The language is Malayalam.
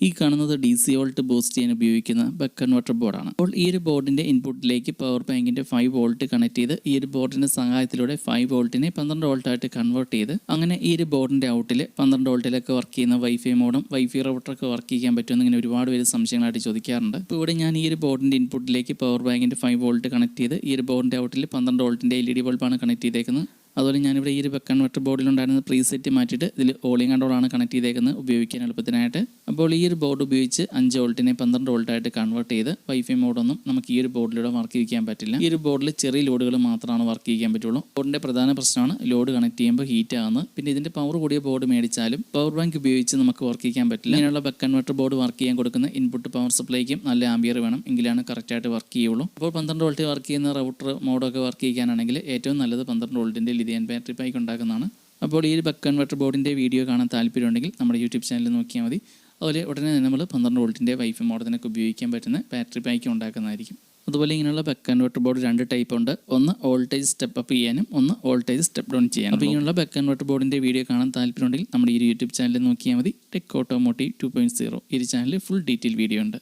ഈ കാണുന്നത് DC വോൾട്ട് ബൂസ്റ്റ് ചെയ്യാൻ ഉപയോഗിക്കുന്ന ബക്ക് കൺവെർട്ടർ ബോർഡാണ്. അപ്പോൾ ഈ ഒരു ബോർഡിന്റെ ഇൻപുട്ടിലേക്ക് പവർ ബാങ്കിന്റെ 5 വോൾട്ട് കണക്ട് ചെയ്ത് ഈ ഒരു ബോർഡിന്റെ സഹായത്തിലൂടെ 5 വോൾട്ടിനെ 12 വോൾട്ടായിട്ട് കൺവേർട്ട് ചെയ്ത് അങ്ങനെ ഈ ഒരു ബോർഡിന്റെ ഔട്ടിൽ 12 വോൾട്ടിലൊക്കെ വർക്ക് ചെയ്യുന്ന വൈഫൈ മോഡും വൈഫൈ റൗട്ടറൊക്കെ വർക്ക് ചെയ്യാൻ പറ്റുമെന്ന് ഇങ്ങനെ ഒരുപാട് പേര് സംശയങ്ങളായിട്ട് ചോദിക്കാറുണ്ട്. ഇപ്പോൾ ഇവിടെ ഞാൻ ഈ ഒരു ബോർഡിന്റെ ഇൻപുട്ടിലേക്ക് പവർ ബാങ്കിന്റെ 5 വോൾട്ട് കണക്ട് ചെയ്ത് ഈ ഒരു ബോർഡിന്റെ ഔട്ടിൽ 12 വോൾട്ടിന്റെ LED ബൾബാണ് കണക്ട് ചെയ്തേക്കുന്നത്. അതുപോലെ ഞാനിവിടെ ഈ ഒരു ബക്ക് കൺവെർട്ടർ ബോർഡിലുണ്ടായിരുന്ന പ്രീസെറ്റ് മാറ്റിയിട്ട് ഇതിൽ ഓളിംഗ് കൺട്രോളാണ് കണക്ട് ചെയ്തേക്കുന്നത് ഉപയോഗിക്കാൻ എളുപ്പത്തിനായിട്ട്. അപ്പോൾ ഈ ഒരു ബോർഡ് ഉപയോഗിച്ച് 5 വോൾട്ടിനെ 12 വോൾട്ടായിട്ട് കൺവേർട്ട് ചെയ്ത് വൈഫൈ മോഡൊന്നും നമുക്ക് ഈ ഒരു ബോർഡിലൂടെ വർക്ക് ചെയ്യിക്കാൻ പറ്റില്ല. ഈ ഒരു ബോർഡിൽ ചെറിയ ലോഡുകൾ മാത്രമാണ് വർക്ക് ചെയ്യിക്കാൻ പറ്റുള്ളൂ. ബോർഡിൻ്റെ പ്രധാന പ്രശ്നമാണ് ലോഡ് കണക്ട് ചെയ്യുമ്പോൾ ഹീറ്റ് ആകുന്നത്. പിന്നെ ഇതിൻ്റെ പവർ കൂടിയ ബോർഡ് മേടിച്ചാലും പവർ ബാങ്ക് ഉപയോഗിച്ച് നമുക്ക് വർക്ക് ചെയ്യിക്കാൻ പറ്റില്ല. ഇങ്ങനെയുള്ള ബക്ക് കൺവെർട്ടർ ബോർഡ് വർക്ക് ചെയ്യാൻ കൊടുക്കുന്ന ഇൻപുട്ട് പവർ സപ്ലൈക്കും നല്ല ആംബിയർ വേണം, എങ്കിലാണ് കറക്റ്റായിട്ട് വർക്ക് ചെയ്യുള്ളൂ. അപ്പോൾ 12 വോൾട്ട് വർക്ക് ചെയ്യുന്ന റൗട്ടർ മോഡൊക്കെ വർക്ക് ചെയ്യാനാണെങ്കിൽ ഏറ്റവും നല്ലത് 12 വോൾട്ടിൻ്റെ ലിഥിയം ബാറ്ററി പാക്ക് ഉണ്ടാക്കുന്നതാണ്. അപ്പോൾ ഈ ബക്ക് കൺവെർട്ടർ ബോർഡിൻ്റെ വീഡിയോ കാണാൻ താല്പര്യമുണ്ടെങ്കിൽ നമ്മുടെ യൂട്യൂബ് ചാനൽ നോക്കിയാൽ മതി. അതുപോലെ ഉടനെ തന്നെ നമ്മൾ 12 വോൾട്ടിൻ്റെ വൈഫൈ മോഡലിനൊക്കെ ഉപയോഗിക്കാൻ പറ്റുന്ന ബാറ്ററി പാക്ക് ഉണ്ടാക്കുന്നതായിരിക്കും. അതുപോലെ ഇങ്ങനെയുള്ള ബക്ക് കൺവെർട്ടർ ബോർഡ് 2 ടൈപ്പ് ഉണ്ട്. ഒന്ന് വോൾട്ടേജ് സ്റ്റെപ്പ് അപ്പ് ചെയ്യാനും ഒന്ന് വോൾട്ടേജ് സ്റ്റെപ്പ് ഡൗൺ ചെയ്യാനും. അപ്പോൾ ഇങ്ങനെയുള്ള ബക്ക് കൺവെർട്ടർ ബോർഡിൻ്റെ വീഡിയോ കാണാൻ താല്പര്യമുണ്ടെങ്കിൽ നമ്മുടെ ഈ യൂട്യൂബ് ചാനൽ നോക്കിയാൽ മതി. ടെക് ഓട്ടോമോട്ടീവ് 2.0 ഈ ചാനലിൽ ഫുൾ ഡീറ്റെയിൽ വീഡിയോ ഉണ്ട്.